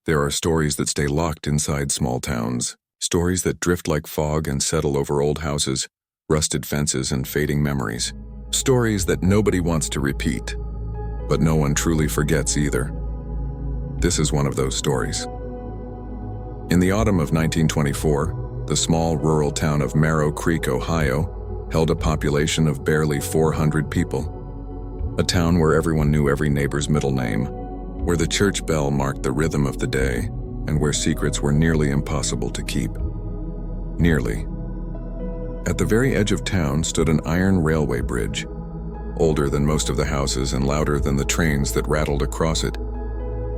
There are stories that stay locked inside small towns, stories that drift like fog and settle over old houses, rusted fences, and fading memories. Stories that nobody wants to repeat, but no one truly forgets either. This is one of those stories. In the autumn of 1924, the small rural town of Marrow Creek, Ohio, held a population of barely 400 people. A town where everyone knew every neighbor's middle name, where the church bell marked the rhythm of the day, and where secrets were nearly impossible to keep. Nearly. At the very edge of town stood an iron railway bridge, older than most of the houses and louder than the trains that rattled across it.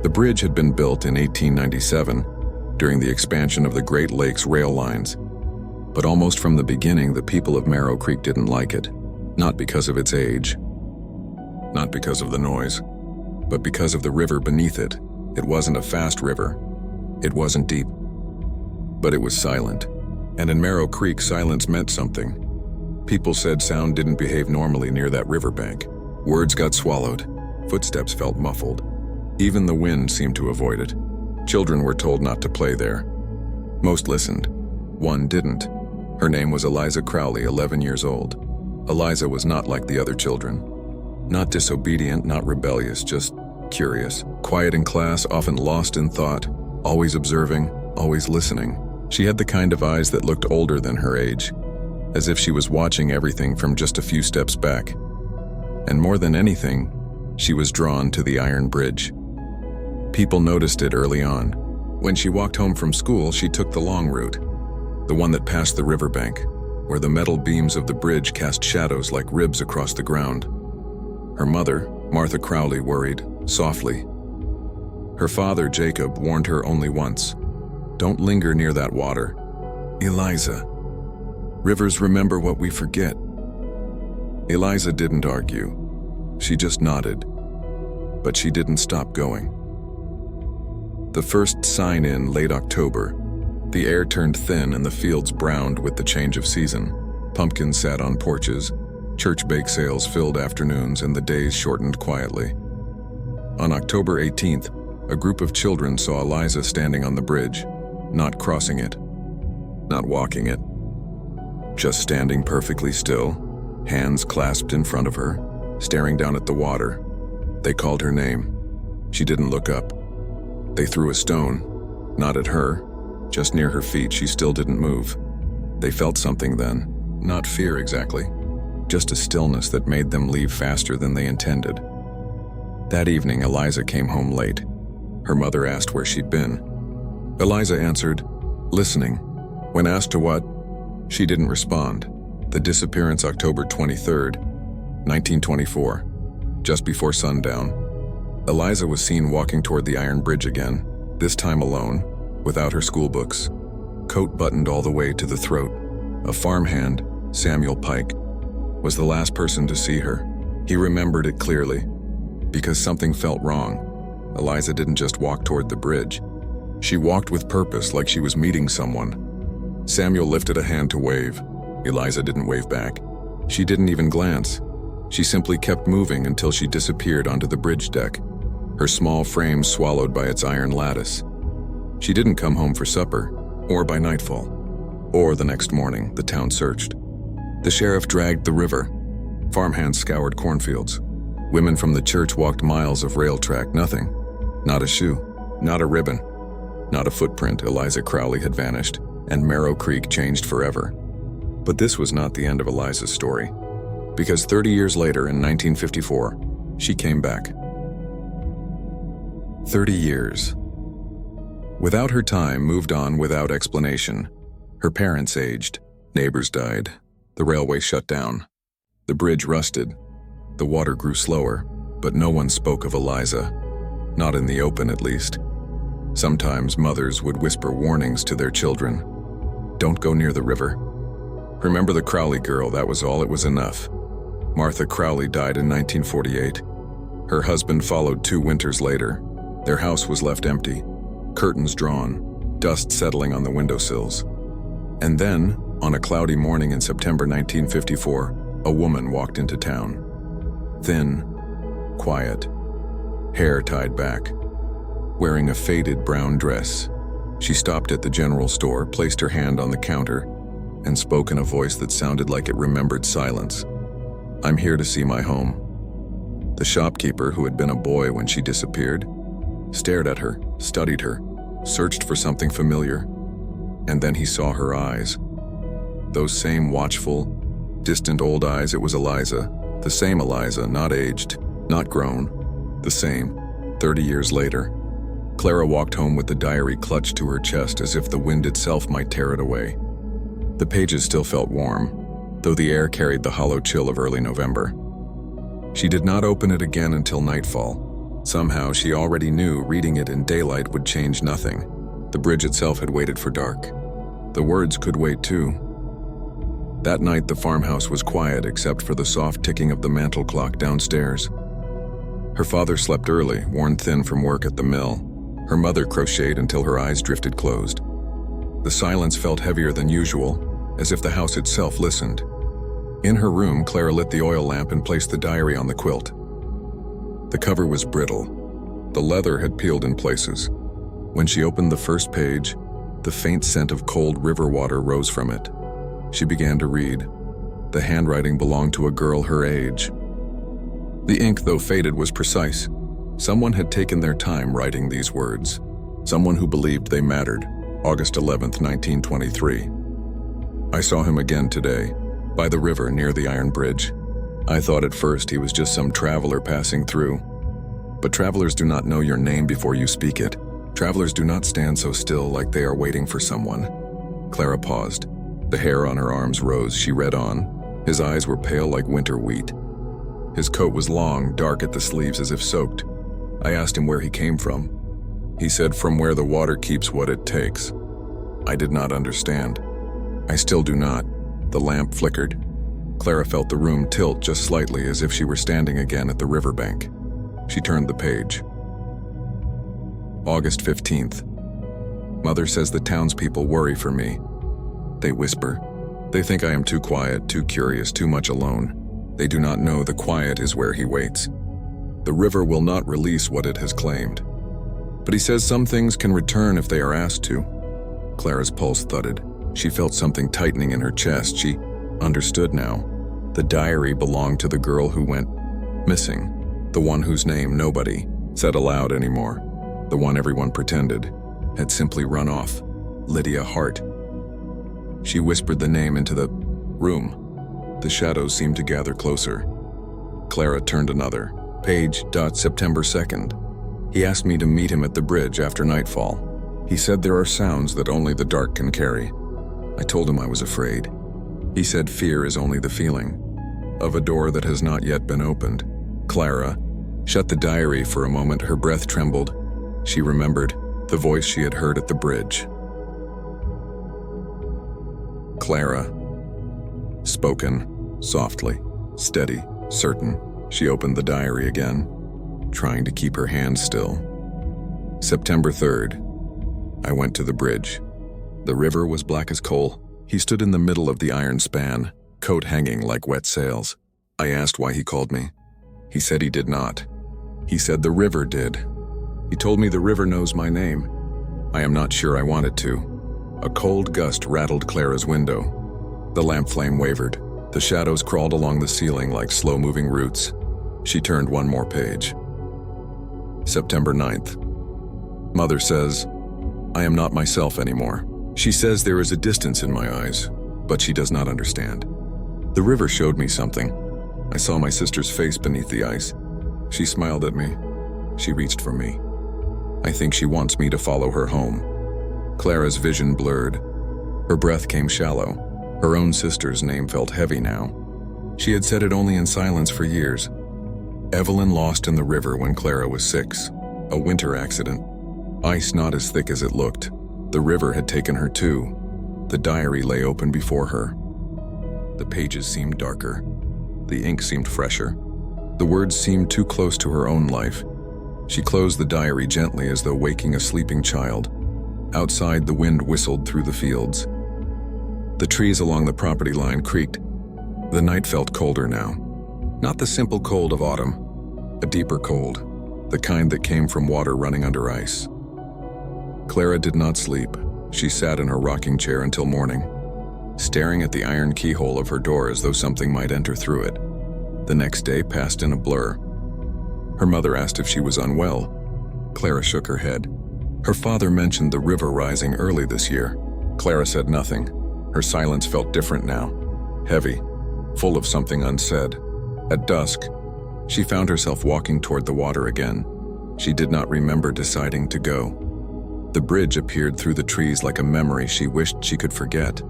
The bridge had been built in 1897, during the expansion of the Great Lakes rail lines. But almost from the beginning, the people of Marrow Creek didn't like it, not because of its age, not because of the noise, but because of the river beneath it. It wasn't a fast river. It wasn't deep. But it was silent. And in Marrow Creek, silence meant something. People said sound didn't behave normally near that riverbank. Words got swallowed. Footsteps felt muffled. Even the wind seemed to avoid it. Children were told not to play there. Most listened. One didn't. Her name was Eliza Crowley, 11 years old. Eliza was not like the other children. Not disobedient, not rebellious, just curious. Quiet in class, often lost in thought, always observing, always listening. She had the kind of eyes that looked older than her age, as if she was watching everything from just a few steps back. And more than anything, she was drawn to the iron bridge. People noticed it early on. When she walked home from school, she took the long route, the one that passed the riverbank, where the metal beams of the bridge cast shadows like ribs across the ground. Her mother, Martha Crowley, worried, softly. Her father, Jacob, warned her only once. Don't linger near that water. Eliza. Rivers remember what we forget. Eliza didn't argue. She just nodded. But she didn't stop going. The first sign in late October. The air turned thin and the fields browned with the change of season. Pumpkins sat on porches. Church bake sales filled afternoons and the days shortened quietly. On October 18th, a group of children saw Eliza standing on the bridge, not crossing it, not walking it, just standing perfectly still, hands clasped in front of her, staring down at the water. They called her name. She didn't look up. They threw a stone, not at her, just near her feet. She still didn't move. They felt something then, not fear exactly, just a stillness that made them leave faster than they intended. That evening, Eliza came home late. Her mother asked where she'd been. Eliza answered, listening. When asked to what, she didn't respond. The disappearance, October 23rd, 1924, just before sundown. Eliza was seen walking toward the iron bridge again, this time alone, without her school books, coat buttoned all the way to the throat. A farmhand, Samuel Pike, was the last person to see her. He remembered it clearly, because something felt wrong. Eliza didn't just walk toward the bridge. She walked with purpose, like she was meeting someone. Samuel lifted a hand to wave. Eliza didn't wave back. She didn't even glance. She simply kept moving until she disappeared onto the bridge deck, her small frame swallowed by its iron lattice. She didn't come home for supper, or by nightfall, or the next morning. The town searched. The sheriff dragged the river. Farmhands scoured cornfields. Women from the church walked miles of rail track. Nothing. Not a shoe. Not a ribbon. Not a footprint. Eliza Crowley had vanished, and Marrow Creek changed forever. But this was not the end of Eliza's story, because 30 years later, in 1954, she came back. 30 years. Without her time, moved on without explanation. Her parents aged. Neighbors died. The railway shut down. The bridge rusted. The water grew slower, but no one spoke of Eliza. Not in the open, at least. Sometimes mothers would whisper warnings to their children. Don't go near the river. Remember the Crowley girl, that was all. It was enough. Martha Crowley died in 1948. Her husband followed 2 winters later. Their house was left empty, curtains drawn, dust settling on the windowsills. And then, on a cloudy morning in September 1954, a woman walked into town. Thin, quiet, hair tied back. wearing a faded brown dress. She stopped at the general store, placed her hand on the counter, and spoke in a voice that sounded like it remembered silence. "I'm here to see my home." The shopkeeper, who had been a boy when she disappeared, stared at her, studied her, searched for something familiar, and then he saw her eyes. Those same watchful, distant old eyes. It was Eliza, the same Eliza, not aged, not grown, the same, 30 years later. Clara walked home with the diary clutched to her chest as if the wind itself might tear it away. The pages still felt warm, though the air carried the hollow chill of early November. She did not open it again until nightfall. Somehow she already knew reading it in daylight would change nothing. The bridge itself had waited for dark. The words could wait too. That night the farmhouse was quiet except for the soft ticking of the mantel clock downstairs. Her father slept early, worn thin from work at the mill. Her mother crocheted until her eyes drifted closed. The silence felt heavier than usual, as if the house itself listened. In her room, Clara lit the oil lamp and placed the diary on the quilt. The cover was brittle. The leather had peeled in places. When she opened the first page, the faint scent of cold river water rose from it. She began to read. The handwriting belonged to a girl her age. The ink, though faded, was precise. Someone had taken their time writing these words. Someone who believed they mattered. August 11th, 1923. I saw him again today, by the river near the iron bridge. I thought at first he was just some traveler passing through. But travelers do not know your name before you speak it. Travelers do not stand so still like they are waiting for someone. Clara paused. The hair on her arms rose. She read on. His eyes were pale like winter wheat. His coat was long, dark at the sleeves as if soaked. I asked him where he came from. He said, "From where the water keeps what it takes." I did not understand. I still do not. The lamp flickered. Clara felt the room tilt just slightly as if she were standing again at the riverbank. She turned the page. August 15th. Mother says the townspeople worry for me. They whisper. They think I am too quiet, too curious, too much alone. They do not know the quiet is where he waits. The river will not release what it has claimed. But he says some things can return if they are asked to. Clara's pulse thudded. She felt something tightening in her chest. She understood now. The diary belonged to the girl who went missing. The one whose name nobody said aloud anymore. The one everyone pretended had simply run off. Lydia Hart. She whispered the name into the room. The shadows seemed to gather closer. Clara turned another page. September 2nd. He asked me to meet him at the bridge after nightfall. He said there are sounds that only the dark can carry. I told him I was afraid. He said fear is only the feeling of a door that has not yet been opened. Clara shut the diary for a moment. Her breath trembled. She remembered the voice she had heard at the bridge. Clara. Spoken, softly, steady, certain. She opened the diary again, trying to keep her hands still. September 3rd. I went to the bridge. The river was black as coal. He stood in the middle of the iron span, coat hanging like wet sails. I asked why he called me. He said he did not. He said the river did. He told me the river knows my name. I am not sure I wanted to. A cold gust rattled Clara's window. The lamp flame wavered. The shadows crawled along the ceiling like slow-moving roots. She turned one more page. September 9th. Mother says, I am not myself anymore. She says there is a distance in my eyes, but she does not understand. The river showed me something. I saw my sister's face beneath the ice. She smiled at me. She reached for me. I think she wants me to follow her home. Clara's vision blurred. Her breath came shallow. Her own sister's name felt heavy now. She had said it only in silence for years. Evelyn lost in the river when Clara was 6. A winter accident. Ice not as thick as it looked. The river had taken her too. The diary lay open before her. The pages seemed darker. The ink seemed fresher. The words seemed too close to her own life. She closed the diary gently as though waking a sleeping child. Outside, the wind whistled through the fields. The trees along the property line creaked. The night felt colder now. Not the simple cold of autumn. A deeper cold. The kind that came from water running under ice. Clara did not sleep. She sat in her rocking chair until morning, staring at the iron keyhole of her door as though something might enter through it. The next day passed in a blur. Her mother asked if she was unwell. Clara shook her head. Her father mentioned the river rising early this year. Clara said nothing. Her silence felt different now, heavy, full of something unsaid. At dusk, she found herself walking toward the water again. She did not remember deciding to go. The bridge appeared through the trees like a memory she wished she could forget.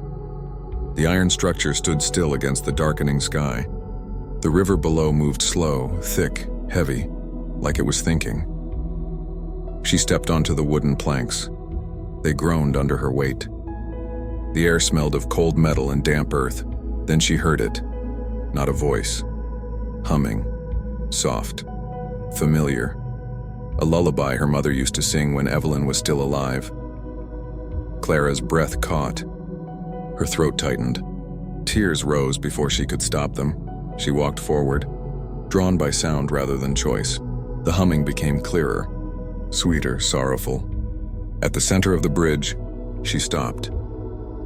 The iron structure stood still against the darkening sky. The river below moved slow, thick, heavy, like it was thinking. She stepped onto the wooden planks. They groaned under her weight. The air smelled of cold metal and damp earth. Then she heard it. Not a voice. Humming. Soft. Familiar. A lullaby her mother used to sing when Evelyn was still alive. Clara's breath caught. Her throat tightened. Tears rose before she could stop them. She walked forward, drawn by sound rather than choice. The humming became clearer, sweeter, sorrowful. At the center of the bridge, she stopped.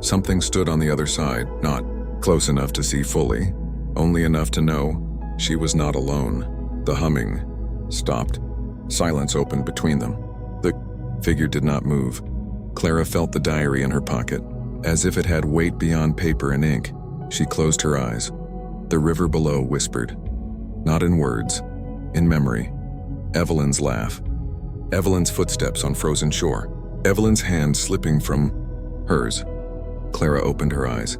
Something stood on the other side, not close enough to see fully, only enough to know she was not alone. The humming stopped. Silence opened between them. The figure did not move. Clara felt the diary in her pocket. As if it had weight beyond paper and ink, she closed her eyes. The river below whispered. Not in words, in memory. Evelyn's laugh. Evelyn's footsteps on frozen shore. Evelyn's hand slipping from hers. Clara opened her eyes.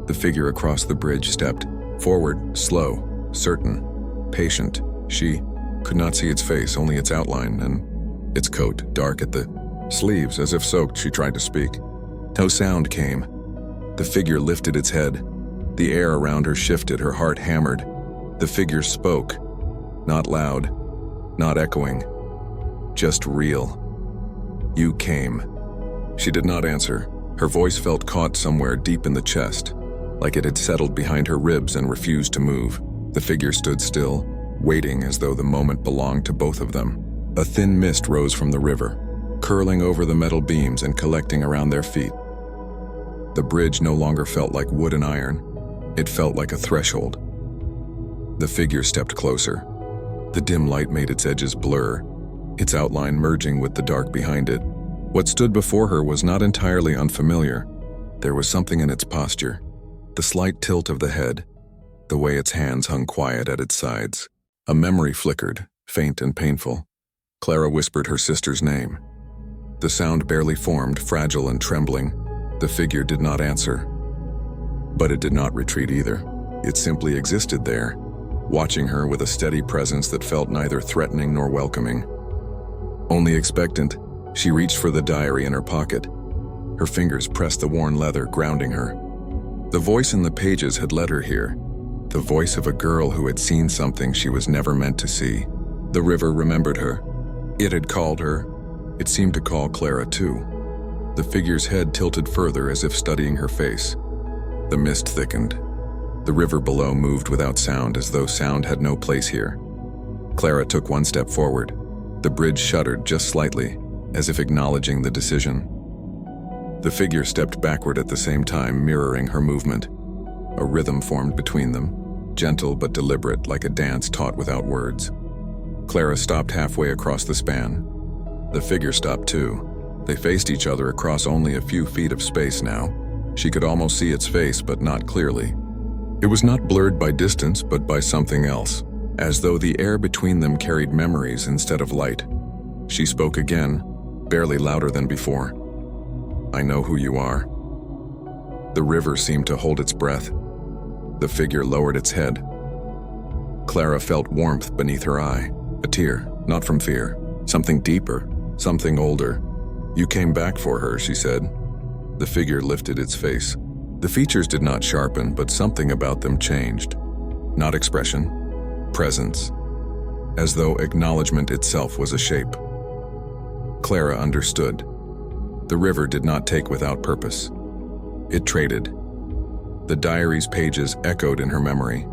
The figure across the bridge stepped forward, slow, certain, patient. She could not see its face, only its outline and its coat, dark at the sleeves, as if soaked. She tried to speak. No sound came. The figure lifted its head. The air around her shifted, her heart hammered. The figure spoke. Not loud, not echoing, just real. You came. She did not answer. Her voice felt caught somewhere deep in the chest, like it had settled behind her ribs and refused to move. The figure stood still, waiting as though the moment belonged to both of them. A thin mist rose from the river, curling over the metal beams and collecting around their feet. The bridge no longer felt like wood and iron. It felt like a threshold. The figure stepped closer. The dim light made its edges blur, its outline merging with the dark behind it. What stood before her was not entirely unfamiliar. There was something in its posture, the slight tilt of the head, the way its hands hung quiet at its sides. A memory flickered, faint and painful. Clara whispered her sister's name. The sound barely formed, fragile and trembling. The figure did not answer. But it did not retreat either. It simply existed there, watching her with a steady presence that felt neither threatening nor welcoming. Only expectant, she reached for the diary in her pocket. Her fingers pressed the worn leather, grounding her. The voice in the pages had led her here, the voice of a girl who had seen something she was never meant to see. The river remembered her. It had called her. It seemed to call Clara too. The figure's head tilted further as if studying her face. The mist thickened. The river below moved without sound, as though sound had no place here. Clara took one step forward. The bridge shuddered just slightly, as if acknowledging the decision. The figure stepped backward at the same time, mirroring her movement. A rhythm formed between them, gentle but deliberate, like a dance taught without words. Clara stopped halfway across the span. The figure stopped too. They faced each other across only a few feet of space now. She could almost see its face, but not clearly. It was not blurred by distance, but by something else, as though the air between them carried memories instead of light. She spoke again, barely louder than before. I know who you are. The river seemed to hold its breath. The figure lowered its head. Clara felt warmth beneath her eye, a tear, not from fear, something deeper, something older. You came back for her, she said. The figure lifted its face. The features did not sharpen, but something about them changed. Not expression, presence, as though acknowledgement itself was a shape. Clara understood. The river did not take without purpose. It traded. The diary's pages echoed in her memory.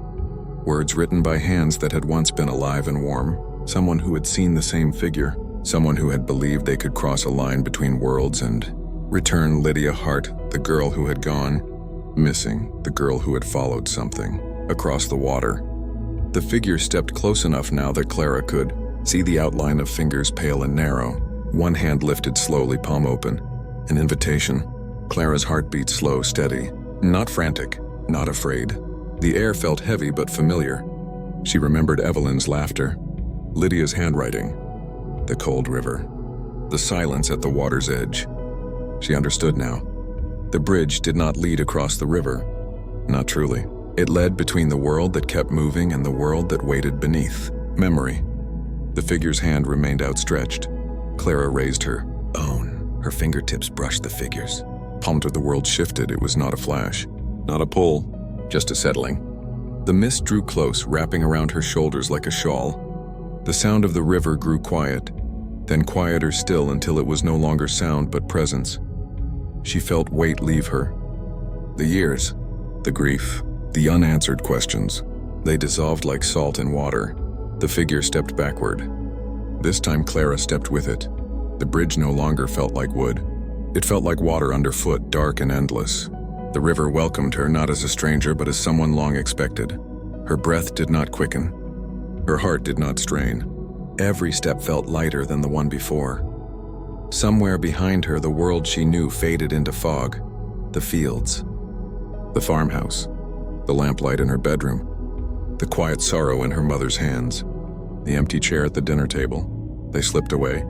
Words written by hands that had once been alive and warm, someone who had seen the same figure, Someone who had believed they could cross a line between worlds and return Lydia Hart, the girl who had gone missing, the girl who had followed something across the water. The figure stepped close enough now that Clara could see the outline of fingers pale and narrow. One hand lifted slowly, palm open. An invitation. Clara's heart beat slow, steady. Not frantic, not afraid. The air felt heavy but familiar. She remembered Evelyn's laughter, Lydia's handwriting, the cold river, the silence at the water's edge. She understood now. The bridge did not lead across the river. Not truly. It led between the world that kept moving and the world that waited beneath. Memory. The figure's hand remained outstretched. Clara raised her own. Her fingertips brushed the figures. Palm to the world shifted. It was not a flash, not a pull, just a settling. The mist drew close, wrapping around her shoulders like a shawl. The sound of the river grew quiet, then quieter still until it was no longer sound but presence. She felt weight leave her. The years, the grief, the unanswered questions, they dissolved like salt in water. The figure stepped backward. This time Clara stepped with it. The bridge no longer felt like wood. It felt like water underfoot, dark and endless. The river welcomed her not as a stranger but as someone long expected. Her breath did not quicken. Her heart did not strain. Every step felt lighter than the one before. Somewhere behind her, the world she knew faded into fog. The fields. The farmhouse. The lamplight in her bedroom. The quiet sorrow in her mother's hands. The empty chair at the dinner table. They slipped away,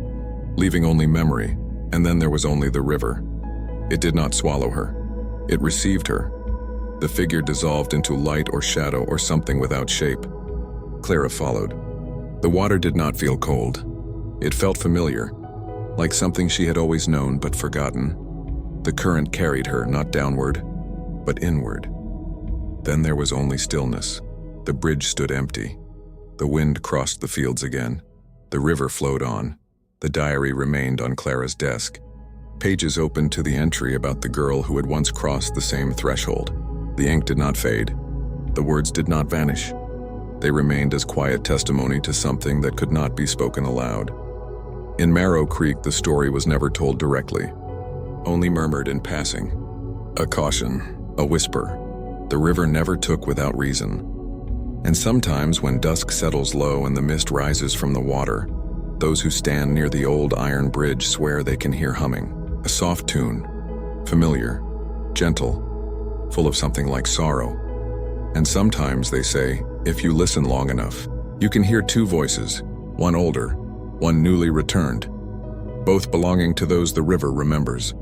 leaving only memory, and then there was only the river. It did not swallow her. It received her. The figure dissolved into light or shadow or something without shape. Clara followed. The water did not feel cold. It felt familiar, like something she had always known but forgotten. The current carried her, not downward, but inward. Then there was only stillness. The bridge stood empty. The wind crossed the fields again. The river flowed on. The diary remained on Clara's desk. Pages opened to the entry about the girl who had once crossed the same threshold. The ink did not fade. The words did not vanish. They remained as quiet testimony to something that could not be spoken aloud. In Marrow Creek, the story was never told directly, only murmured in passing. A caution, a whisper. The river never took without reason. And sometimes when dusk settles low and the mist rises from the water, those who stand near the old iron bridge swear they can hear humming. A soft tune, familiar, gentle, full of something like sorrow. And sometimes, they say, if you listen long enough, you can hear two voices, one older, one newly returned, both belonging to those the river remembers.